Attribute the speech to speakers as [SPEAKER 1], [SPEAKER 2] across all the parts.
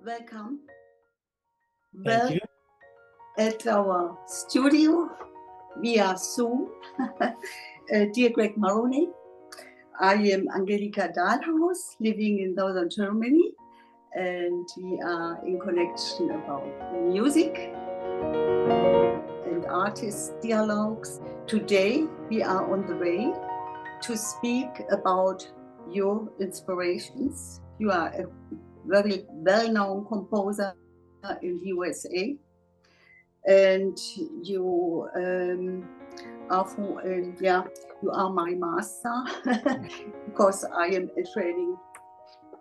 [SPEAKER 1] Welcome.
[SPEAKER 2] Thank you.
[SPEAKER 1] At our studio via Zoom. Dear Greg Maroney, I am Angelika Dahlhaus, living in northern Germany, and we are in connection about music and artist dialogues. Today we are on the way to speak about your inspirations. You are a very well-known composer in the USA, and you are you are my master because I am training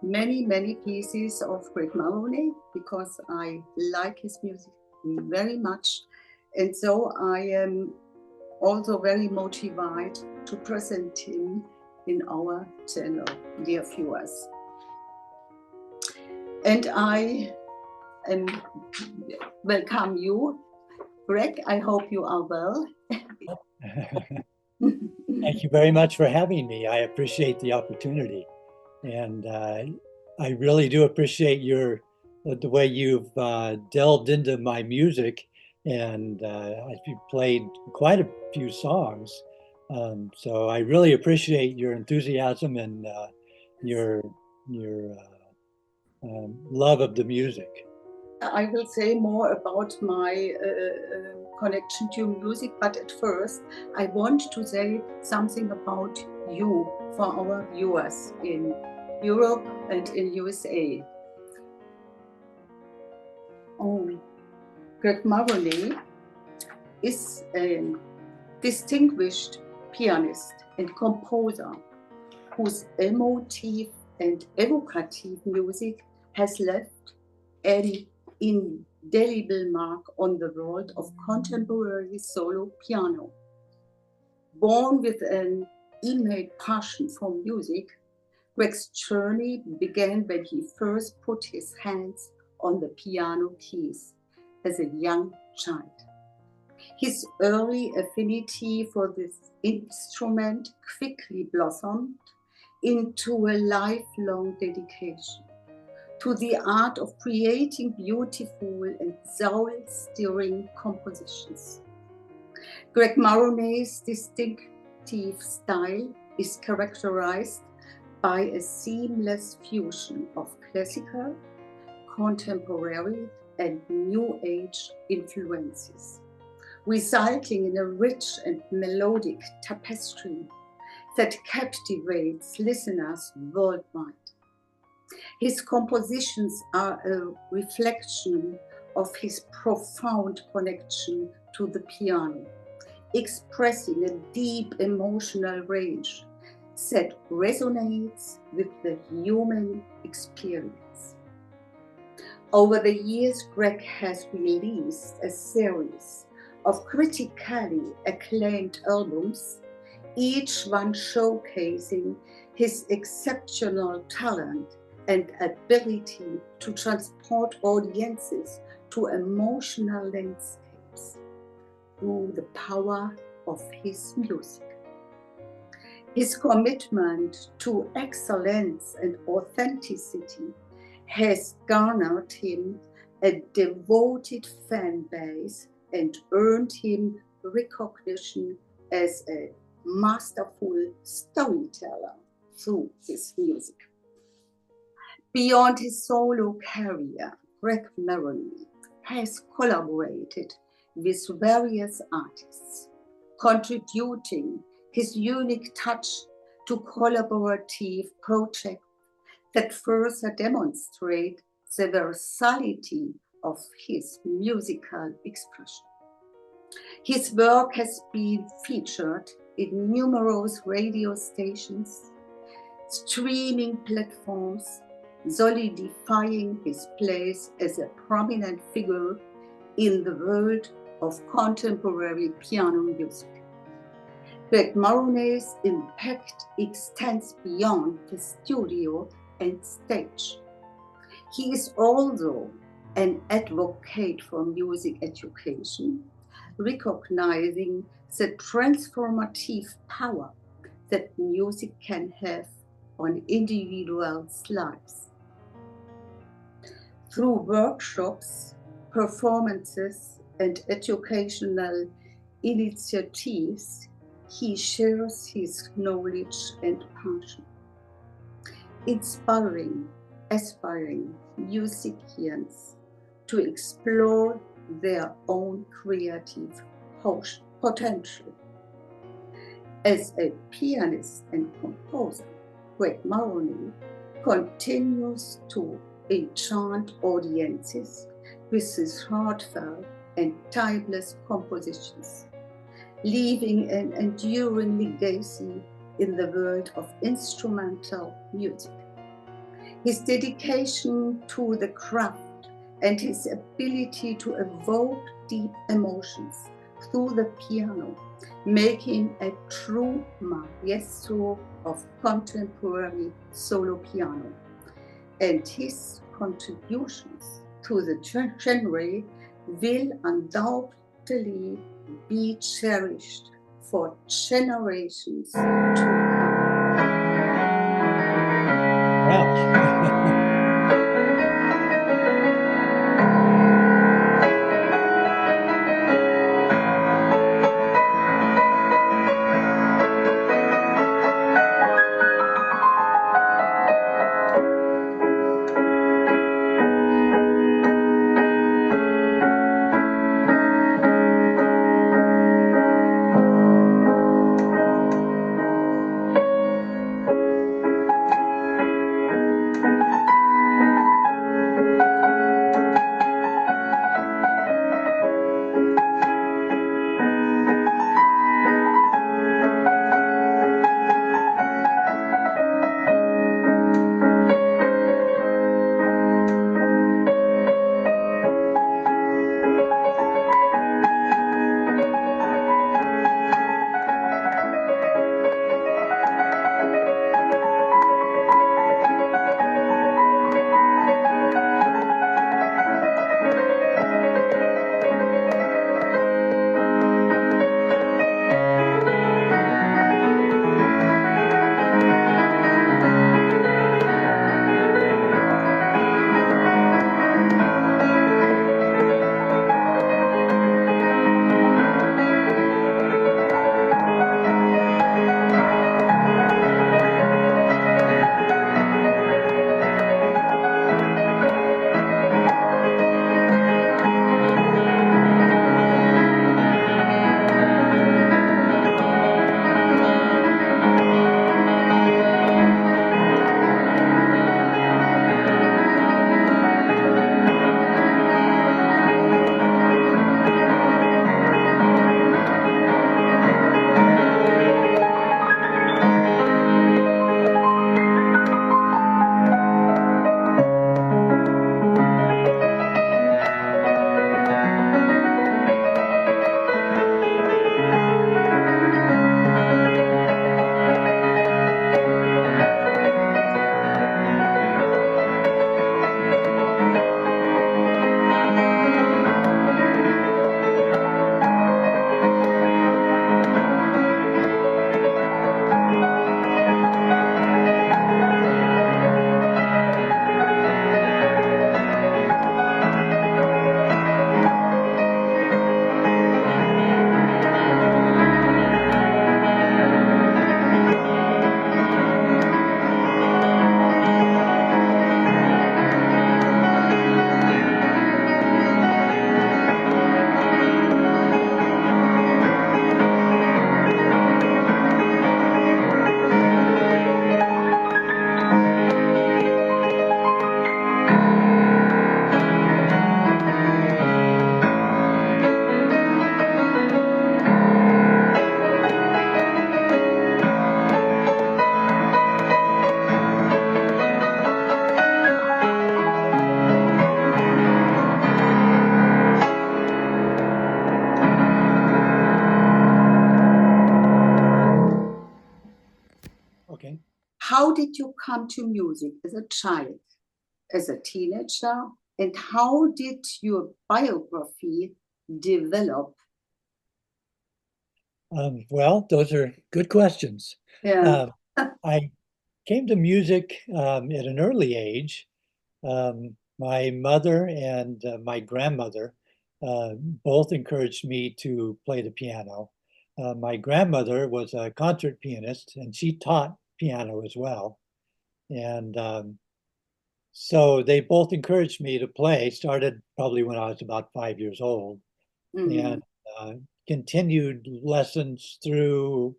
[SPEAKER 1] many pieces of Greg Maroney because I like his music very much, and so I am also very motivated to present him in our channel, dear viewers. And I welcome you, Greg. I hope you are well.
[SPEAKER 2] Thank you very much for having me. I appreciate the opportunity. And I really do appreciate the way you've delved into my music, and you played quite a few songs. So I really appreciate your enthusiasm and your love of the music.
[SPEAKER 1] I will say more about my connection to music, but at first I want to say something about you for our viewers in Europe and in USA. Greg Maroney is a distinguished pianist and composer whose emotive and evocative music has left an indelible mark on the world of contemporary solo piano. Born with an innate passion for music, Greg's journey began when he first put his hands on the piano keys as a young child. His early affinity for this instrument quickly blossomed into a lifelong dedication to the art of creating beautiful and soul-stirring compositions. Greg Maroney's distinctive style is characterized by a seamless fusion of classical, contemporary, and new age influences, resulting in a rich and melodic tapestry that captivates listeners worldwide. His compositions are a reflection of his profound connection to the piano, expressing a deep emotional range that resonates with the human experience. Over the years, Greg has released a series of critically acclaimed albums, each one showcasing his exceptional talent and ability to transport audiences to emotional landscapes through the power of his music. His commitment to excellence and authenticity has garnered him a devoted fan base and earned him recognition as a masterful storyteller through his music. Beyond his solo career, Greg Maroney has collaborated with various artists, contributing his unique touch to collaborative projects that further demonstrate the versatility of his musical expression. His work has been featured in numerous radio stations, streaming platforms, solidifying his place as a prominent figure in the world of contemporary piano music. Greg Maroney's impact extends beyond the studio and stage. He is also an advocate for music education, recognizing the transformative power that music can have on individuals' lives. Through workshops, performances, and educational initiatives, he shares his knowledge and passion, inspiring aspiring musicians to explore their own creative potential. As a pianist and composer, Greg Maroney continues to enchant audiences with his heartfelt and timeless compositions, leaving an enduring legacy in the world of instrumental music. His dedication to the craft and his ability to evoke deep emotions through the piano make him a true maestro of contemporary solo piano, and his contributions to the genre will undoubtedly be cherished for generations to come.
[SPEAKER 2] Wow. Okay.
[SPEAKER 1] How did you come to music as a child, as a teenager, and how did your biography develop?
[SPEAKER 2] Well, those are good questions.
[SPEAKER 1] Yeah.
[SPEAKER 2] I came to music at an early age. My mother and my grandmother both encouraged me to play the piano. My grandmother was a concert pianist and she taught piano as well. And so they both encouraged me to play, started probably when I was about 5 years old, and
[SPEAKER 1] Mhm.
[SPEAKER 2] uh, continued lessons through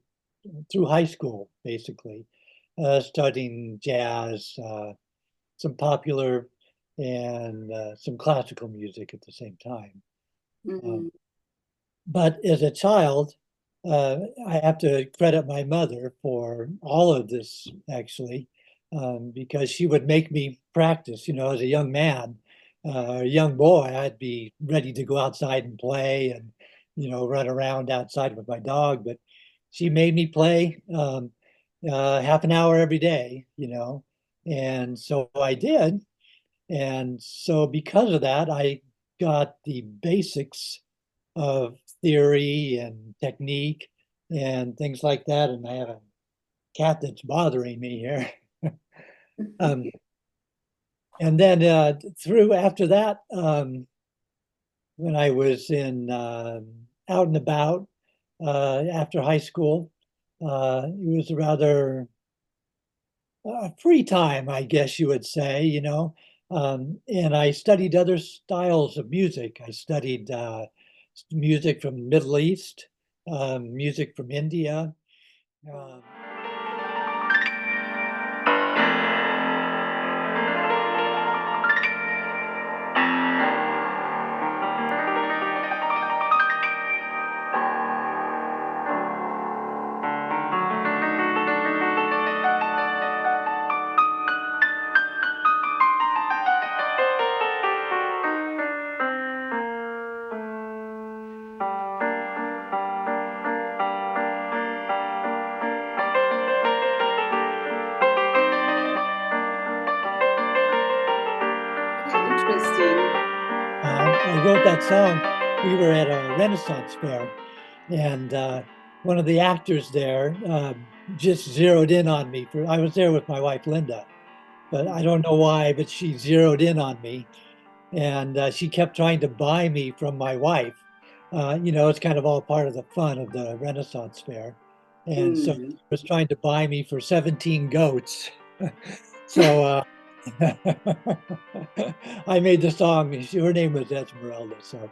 [SPEAKER 2] high school, basically, studying jazz, some popular and some classical music at the same time. Um,
[SPEAKER 1] Mhm.
[SPEAKER 2] but as a child, I have to credit my mother for all of this, actually, because she would make me practice. You know, as a young man, a young boy, I'd be ready to go outside and play and, you know, run around outside with my dog. But she made me play half an hour every day, you know, and so I did. And so because of that, I got the basics of theory and technique and things like that. And I have a cat that's bothering me here. um, and then through after that, when I was in out and about after high school, it was rather free time, I guess you would say, you know. And I studied other styles of music. I studied music from the Middle East, music from India. Um,
[SPEAKER 1] Very interesting.
[SPEAKER 2] I wrote that song. We were at a Renaissance fair, and one of the actors there just zeroed in on me. I was there with my wife Linda, but I don't know why, but she zeroed in on me, and she kept trying to buy me from my wife. You know, it's kind of all part of the fun of the Renaissance fair, and so
[SPEAKER 1] Mm.
[SPEAKER 2] she was trying to buy me for 17 goats. So I made the song. Her name was Esmeralda, so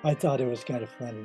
[SPEAKER 2] I thought it was kind of funny.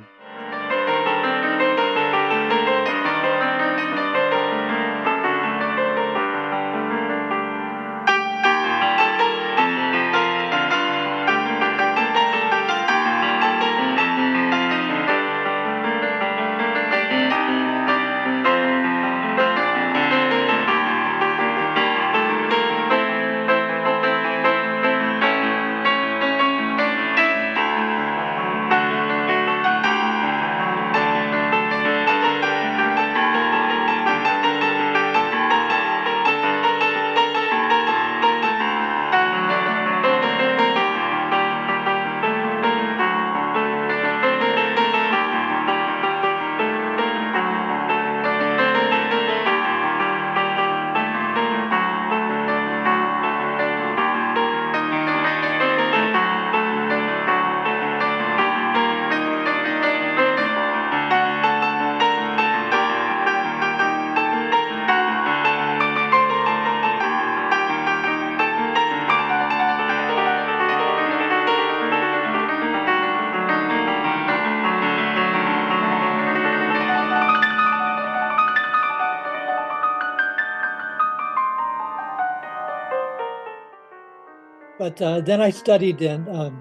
[SPEAKER 2] But then I studied in the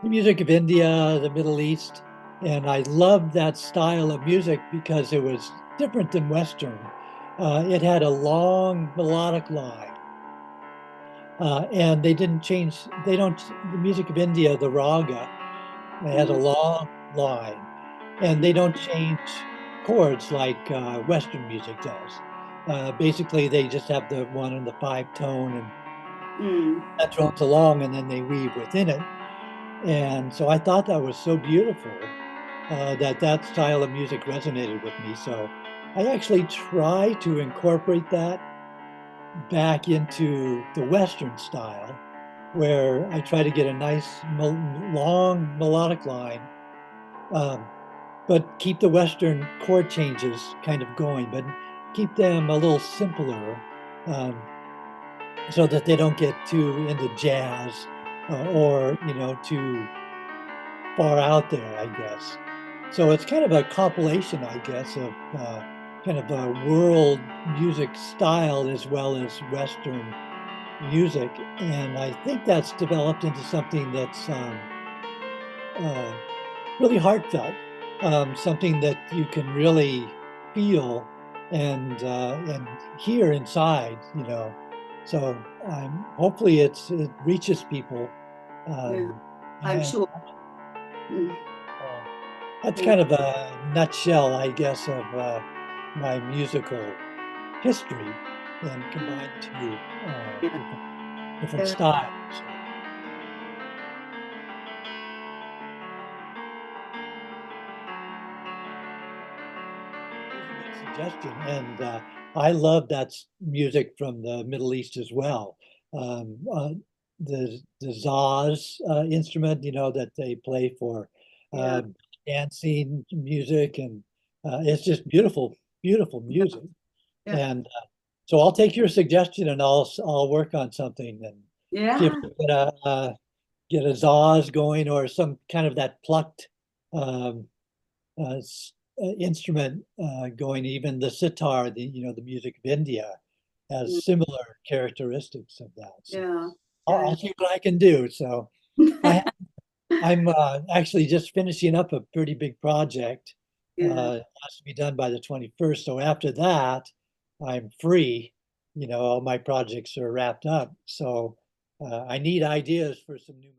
[SPEAKER 2] music of India, the Middle East, and I loved that style of music because it was different than Western. It had a long melodic line, and they didn't change. They don't. The music of India, the raga, it has a
[SPEAKER 1] Mm.
[SPEAKER 2] long line, and they don't change chords like Western music does. Basically, they just have the one and the five tone, and
[SPEAKER 1] Mm.
[SPEAKER 2] that drones along, and then they weave within it. And so I thought that was so beautiful that that style of music resonated with me. So I actually try to incorporate that back into the Western style. where I try to get a nice long melodic line, but keep the Western chord changes kind of going, but keep them a little simpler, um, so that they don't get too into jazz, or too far out there, I guess. So it's kind of a compilation, I guess, of kind of a world music style as well as Western music. And I think that's developed into something that's uh, really heartfelt, something that you can really feel and hear inside, So hopefully it reaches people.
[SPEAKER 1] Yeah,
[SPEAKER 2] Um,
[SPEAKER 1] I'm
[SPEAKER 2] and
[SPEAKER 1] sure. Mm,
[SPEAKER 2] uh, that's
[SPEAKER 1] yeah,
[SPEAKER 2] kind of a nutshell, I guess, of my musical history and combined to
[SPEAKER 1] yeah.
[SPEAKER 2] different
[SPEAKER 1] Uh,
[SPEAKER 2] styles. So, there's a good suggestion, and I love music from the Middle East as well. The Zaz instrument, that they play for
[SPEAKER 1] yeah,
[SPEAKER 2] uh, dancing music, and it's just beautiful, beautiful
[SPEAKER 1] yeah,
[SPEAKER 2] music.
[SPEAKER 1] yeah,
[SPEAKER 2] And so I'll take your suggestion, and I'll work on something and see if
[SPEAKER 1] yeah.
[SPEAKER 2] I can get a Zaz going, or some kind of that plucked um, instrument going. Even the sitar, the music of India,
[SPEAKER 1] Mm,
[SPEAKER 2] has similar characteristics of that. So
[SPEAKER 1] yeah,
[SPEAKER 2] I'll
[SPEAKER 1] yeah,
[SPEAKER 2] see what I can do. So I, I'm actually just finishing up a pretty big project.
[SPEAKER 1] yeah.
[SPEAKER 2] It has to be done by the 21st. So after that, I'm free. All my projects are wrapped up. So I need ideas for some new.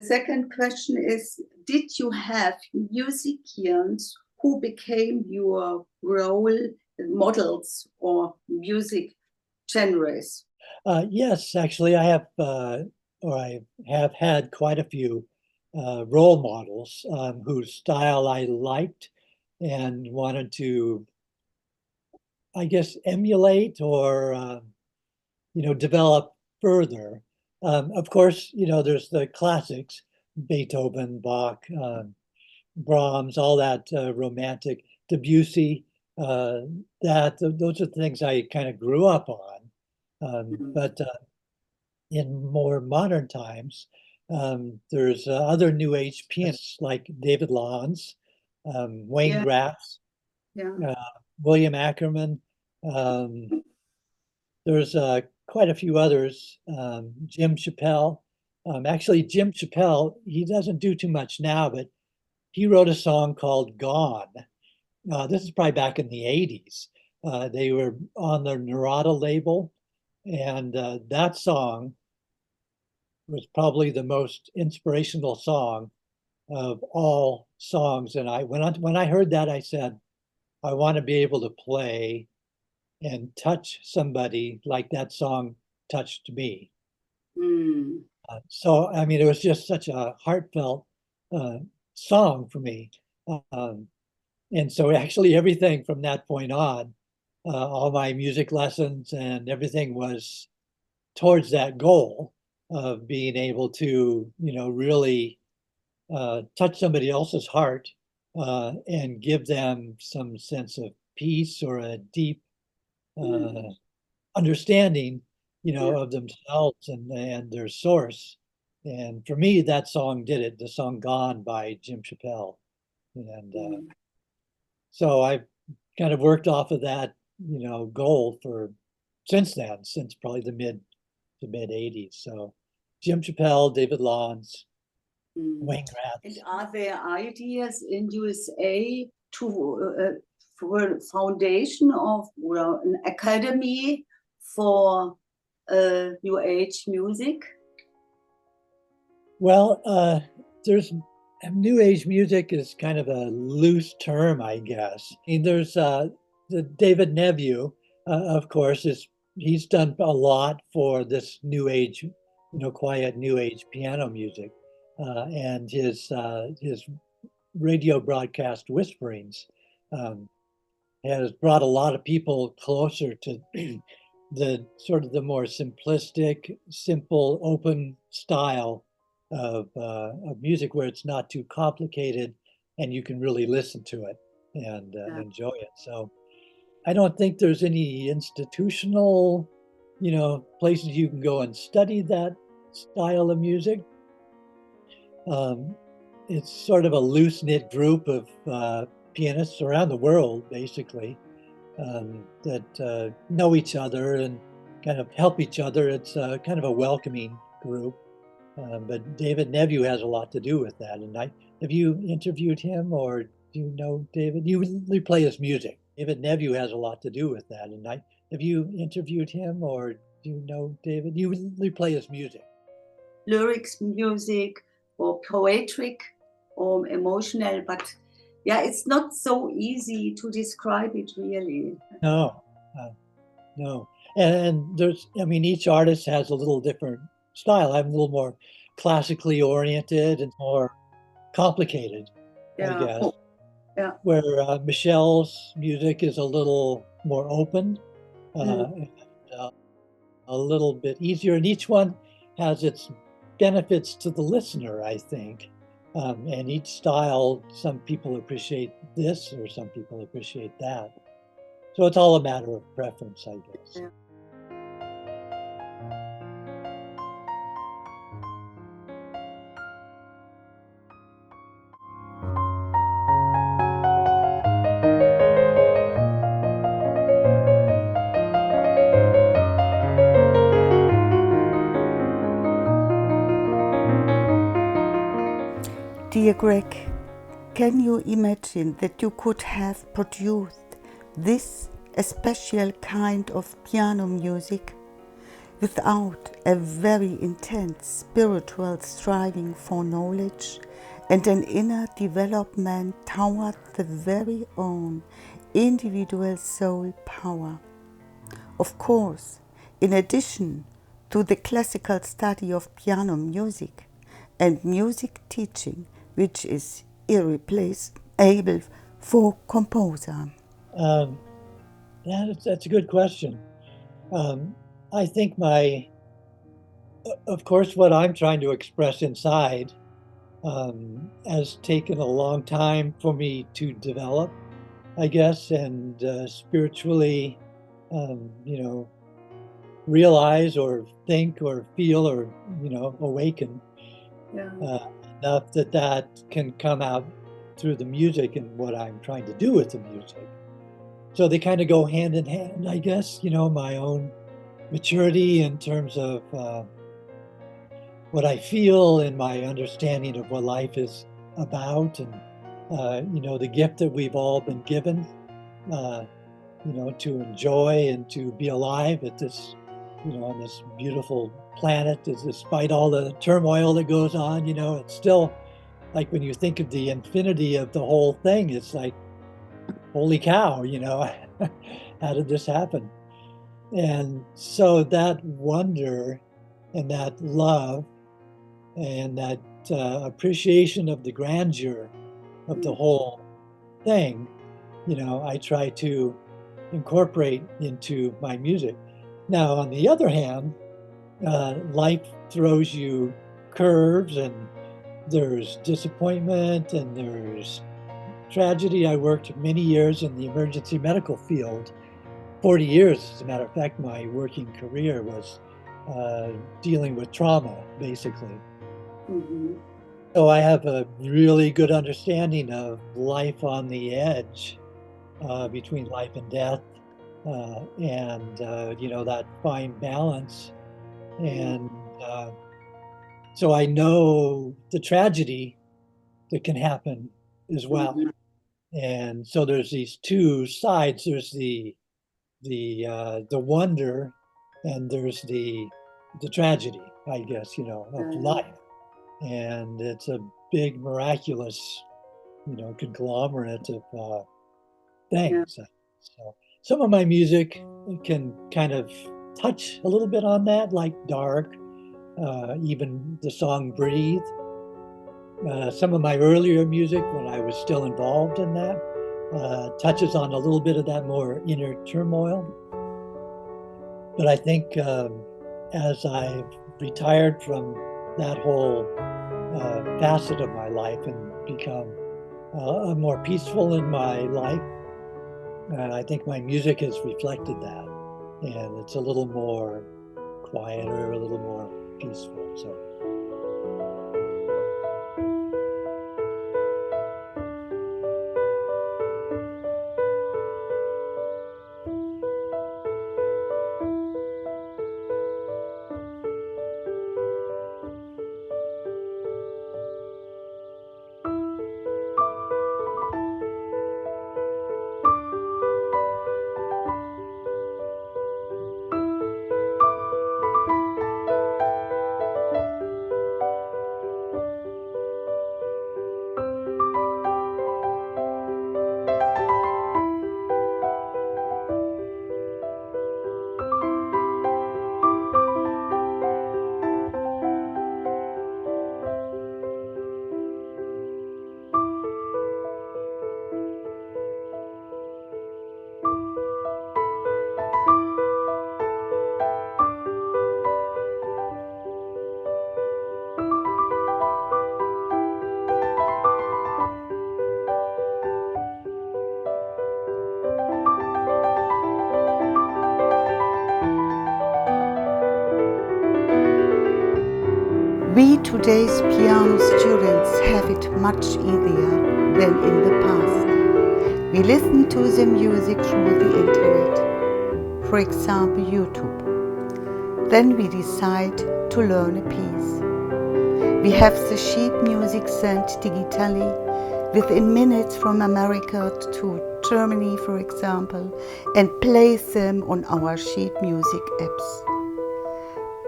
[SPEAKER 1] Second question is, did you have musicians who became your role models or music genres?
[SPEAKER 2] Yes, actually, I have had quite a few role models whose style I liked and wanted to, I guess, emulate or develop further. Of course, there's the classics, Beethoven, Bach, Brahms, all that romantic, Debussy. Uh, those are things I kind of grew up on.
[SPEAKER 1] Mm,
[SPEAKER 2] But in more modern times, there's other new age pianists like David Lawns, Wayne
[SPEAKER 1] yeah,
[SPEAKER 2] Graff,
[SPEAKER 1] yeah.
[SPEAKER 2] uh, William Ackerman. Um, there's quite a few others. Jim Chappelle. Actually, Jim Chappelle, he doesn't do too much now, but he wrote a song called Gone. This is probably back in the 80s. They were on the Narada label, and that song was probably the most inspirational song of all songs. And when I heard that, I said, I want to be able to play and touch somebody like that song touched me.
[SPEAKER 1] Mm,
[SPEAKER 2] So I mean, it was just such a heartfelt uh, song for me. Um, and so actually everything from that point on, all my music lessons and everything was towards that goal of being able to, really touch somebody else's heart and give them some sense of peace or a deep
[SPEAKER 1] mm,
[SPEAKER 2] uh, understanding,
[SPEAKER 1] yeah.
[SPEAKER 2] of themselves and their source. And for me, that song did it. The song "Gone" by Jim Chappelle, and
[SPEAKER 1] Mm.
[SPEAKER 2] so I've kind of worked off of that, goal for since then, since probably the mid '80s. So Jim Chappelle, David Lawns,
[SPEAKER 1] Mm.
[SPEAKER 2] Wayne
[SPEAKER 1] And
[SPEAKER 2] Gratz.
[SPEAKER 1] are there ideas in USA for a foundation of, well, an academy for New Age music?
[SPEAKER 2] Well, there's New Age music is kind of a loose term, I guess. I mean, there's the David Nevue, of course, he's done a lot for this new age, quiet new age piano music, and his radio broadcast Whisperings um, has brought a lot of people closer to the sort of the more simplistic, simple, open style of music where it's not too complicated and you can really listen to it and
[SPEAKER 1] Yeah.
[SPEAKER 2] enjoy it. So I don't think there's any institutional, places you can go and study that style of music. It's sort of a loose-knit group of pianists around the world, basically, that know each other and kind of help each other. It's kind of a welcoming group. But David Nevue has a lot to do with that. And have you interviewed him, or do you know David? You play his music. David Nevue has a lot to do with that. And have you interviewed him, or do you know David? You play his music.
[SPEAKER 1] Lyrics, music, or poetic, or emotional, but yeah, it's not so easy to describe it really.
[SPEAKER 2] No, no. And each artist has a little different style. I'm a little more classically oriented and more complicated, I
[SPEAKER 1] Yeah.
[SPEAKER 2] guess.
[SPEAKER 1] Yeah.
[SPEAKER 2] Where Michelle's music is a little more open, and, a little bit easier, and each one has its benefits to the listener, I think. And each style, some people appreciate this or some people appreciate that. So it's all a matter of preference, I guess.
[SPEAKER 1] Yeah.
[SPEAKER 3] Dear Greg, can you imagine that you could have produced this a special kind of piano music without a very intense spiritual striving for knowledge and an inner development toward the very own individual soul power? Of course, in addition to the classical study of piano music and music teaching, which is irreplaceable for composer.
[SPEAKER 2] That's a good question. I think of course, what I'm trying to express inside has taken a long time for me to develop, I guess, and spiritually, realize or think or feel or, awaken.
[SPEAKER 1] Yeah.
[SPEAKER 2] Enough that can come out through the music and what I'm trying to do with the music. So they kind of go hand in hand, I guess, my own maturity in terms of what I feel and my understanding of what life is about, and the gift that we've all been given, to enjoy and to be alive at this, on this beautiful planet, despite all the turmoil that goes on. It's still like when you think of the infinity of the whole thing, it's like, holy cow, how did this happen? And so that wonder and that love and that appreciation of the grandeur of the whole thing, I try to incorporate into my music. Now, on the other hand, life throws you curves, and there's disappointment and there's tragedy. I worked many years in the emergency medical field, 40 years, as a matter of fact. My working career was dealing with trauma, basically.
[SPEAKER 1] Mm-hmm.
[SPEAKER 2] So I have a really good understanding of life on the edge between life and death, and that fine balance. And so I know the tragedy that can happen as well.
[SPEAKER 1] Mm-hmm.
[SPEAKER 2] And so there's these two sides. There's the wonder, and there's the tragedy, I guess, of life. And it's a big, miraculous, conglomerate of things. So some of my music can kind of touch a little bit on that, like Dark, even the song Breathe. Some of my earlier music, when I was still involved in that, touches on a little bit of that more inner turmoil. But I think as I've retired from that whole facet of my life and become more peaceful in my life, I think my music has reflected that. And it's a little more quieter, a little more peaceful. So.
[SPEAKER 3] We today's piano students have it much easier than in the past. We listen to the music through the internet, for example YouTube. Then we decide to learn a piece. We have the sheet music sent digitally within minutes from America to Germany, for example, and play them on our sheet music apps,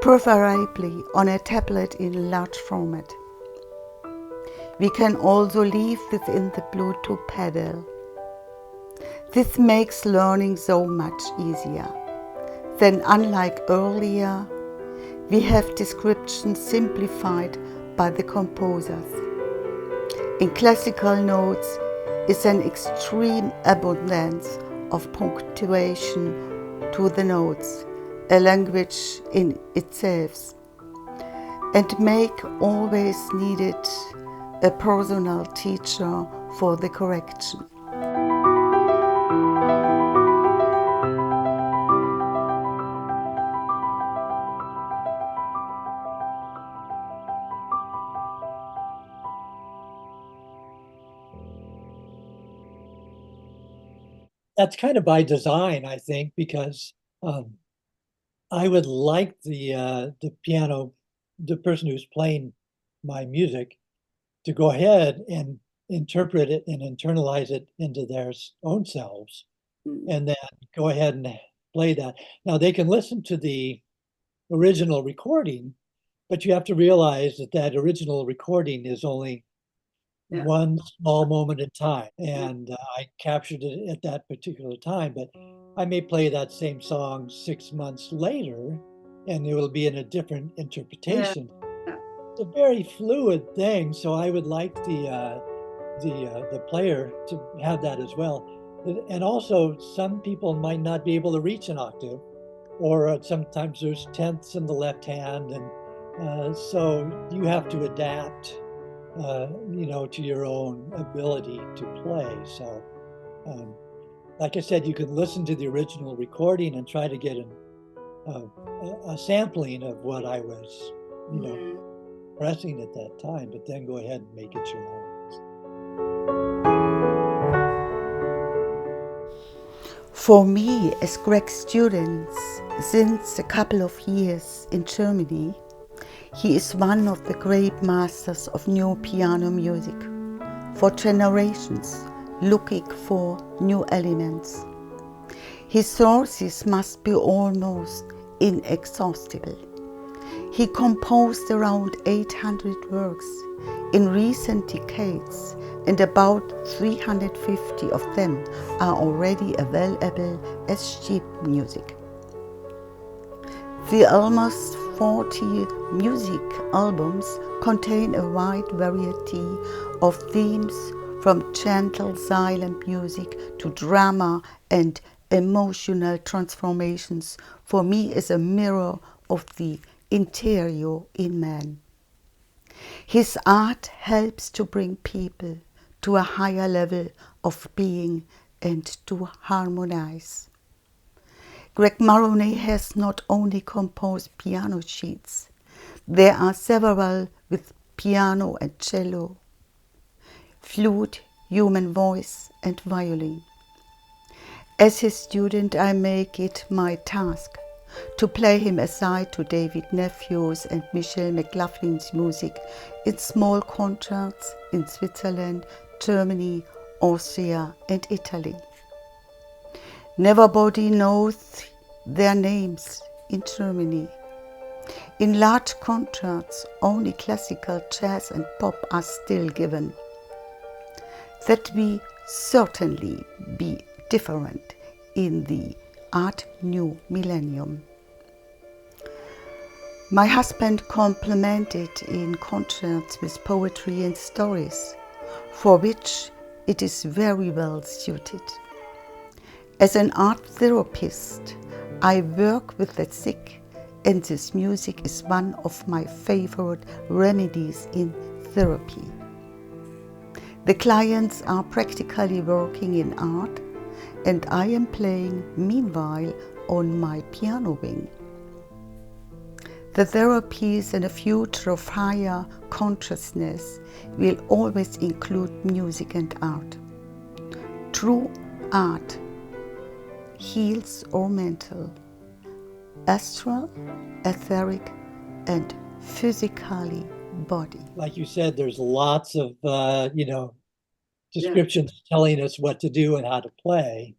[SPEAKER 3] preferably on a tablet in large format. We can also leave within the Bluetooth pedal. This makes learning so much easier. Then, unlike earlier, we have descriptions simplified by the composers. In classical notes is an extreme abundance of punctuation to the notes, a language in itself, and make always needed a personal teacher for the correction.
[SPEAKER 2] That's kind of by design, I think, because I would like the piano, the person who's playing my music, to go ahead and interpret it and internalize it into their own selves, and then go ahead and play that. Now they can listen to the original recording, but you have to realize that that original recording is only one small moment in time, and I captured it at that particular time, but I may play that same song 6 months later and it will be in a different interpretation. It's a very fluid thing, so I would like the player to have that as well. And also, some people might not be able to reach an octave, or sometimes there's tenths in the left hand, and so you have to adapt, to your own ability to play. So, like I said, you can listen to the original recording and try to get a sampling of what I was, pressing at that time, but then go ahead and make it your own.
[SPEAKER 3] For me, as Greg's student since a couple of years in Germany, he is one of the great masters of new piano music, for generations looking for new elements. His sources must be almost inexhaustible. He composed around 800 works in recent decades, and about 350 of them are already available as sheet music. The almost 40 music albums contain a wide variety of themes, from gentle silent music to drama and emotional transformations. For me, is a mirror of the interior in man. His art helps to bring people to a higher level of being and to harmonize. Greg Maroney has not only composed piano sheets, there are several with piano and cello, flute, human voice and violin. As his student, I make it my task to play him aside to David Nephews and Michelle McLaughlin's music in small concerts in Switzerland, Germany, Austria and Italy. Nobody knows their names in Germany. In large concerts, only classical, jazz and pop are still given. That will certainly be different in the Art New Millennium. My husband complemented in concerts with poetry and stories, for which it is very well suited. As an art therapist, I work with the sick, and this music is one of my favorite remedies in therapy. The clients are practically working in art, and I am playing meanwhile on my piano wing. The therapies and a future of higher consciousness will always include music and art. True art heals our mental, astral, etheric, and physically body.
[SPEAKER 2] Like you said, there's lots of, descriptions telling us what to do and how to play.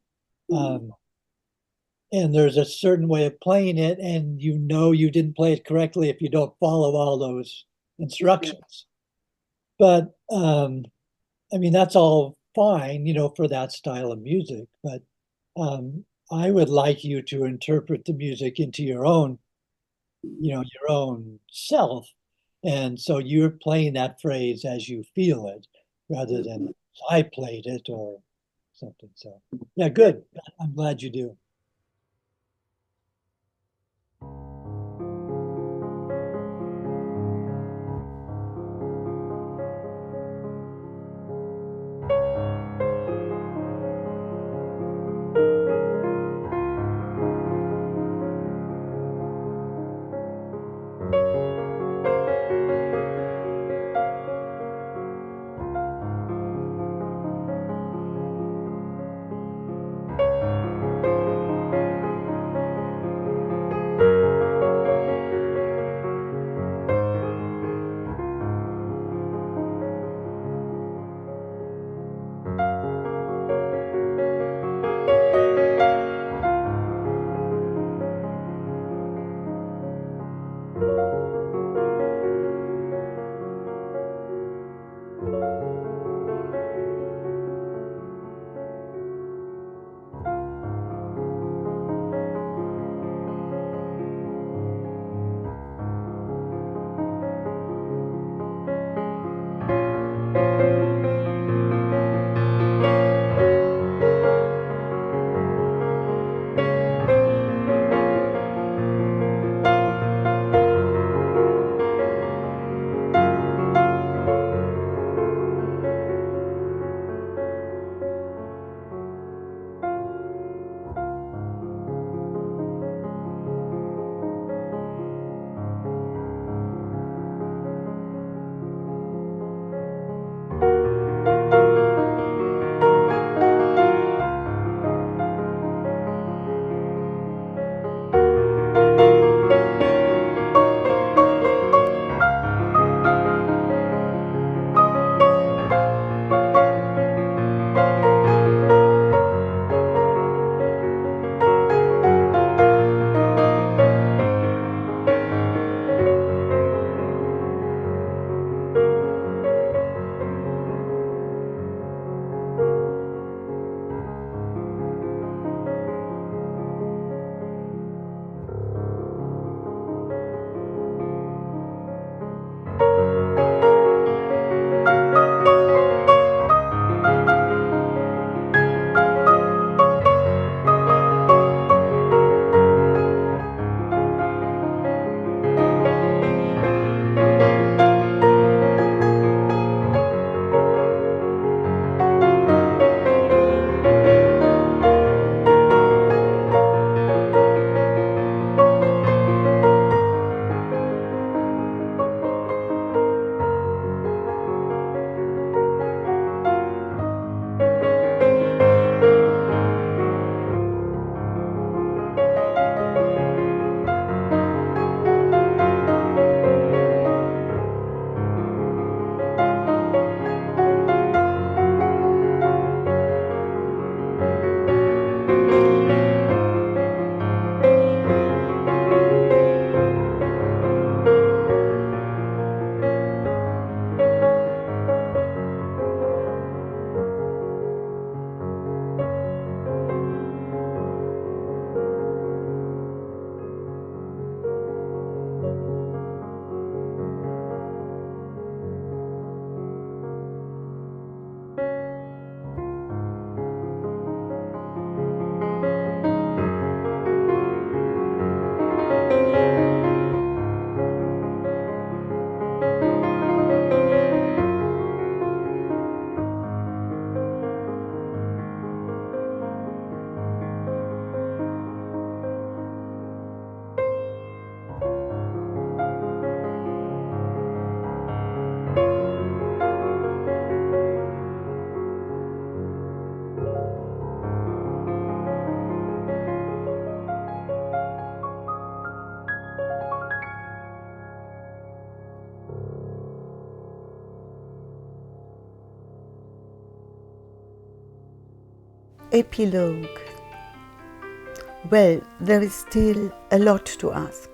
[SPEAKER 2] And there's a certain way of playing it, and you didn't play it correctly if you don't follow all those instructions. But that's all fine, for that style of music. But I would like you to interpret the music into your own self. And so you're playing that phrase as you feel it, rather than I played it or something. So yeah, good. I'm glad you do.
[SPEAKER 3] Epilogue. Well, there is still a lot to ask,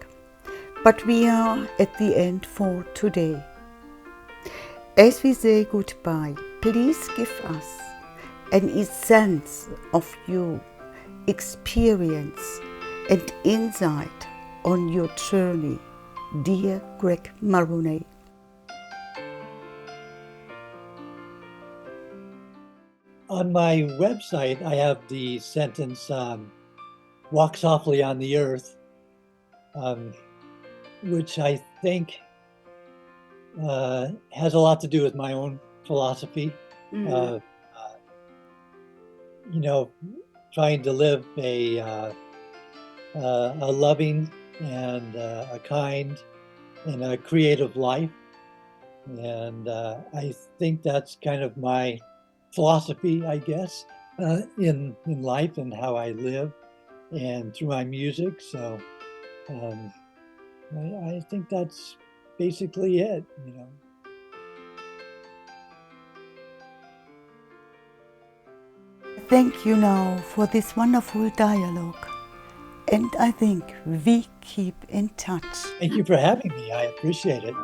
[SPEAKER 3] but we are at the end for today. As we say goodbye, please give us an essence of you, experience and insight on your journey, dear Greg Maroney.
[SPEAKER 2] On my website, I have the sentence, walk softly on the earth, which I think has a lot to do with my own philosophy.
[SPEAKER 1] Mhm.
[SPEAKER 2] Trying to live a loving and a kind and a creative life. And I think that's kind of my philosophy, I guess, in life and how I live and through my music. So I think that's basically it,
[SPEAKER 3] Thank you now for this wonderful dialogue, and I think we keep in touch.
[SPEAKER 2] Thank you for having me. I appreciate it.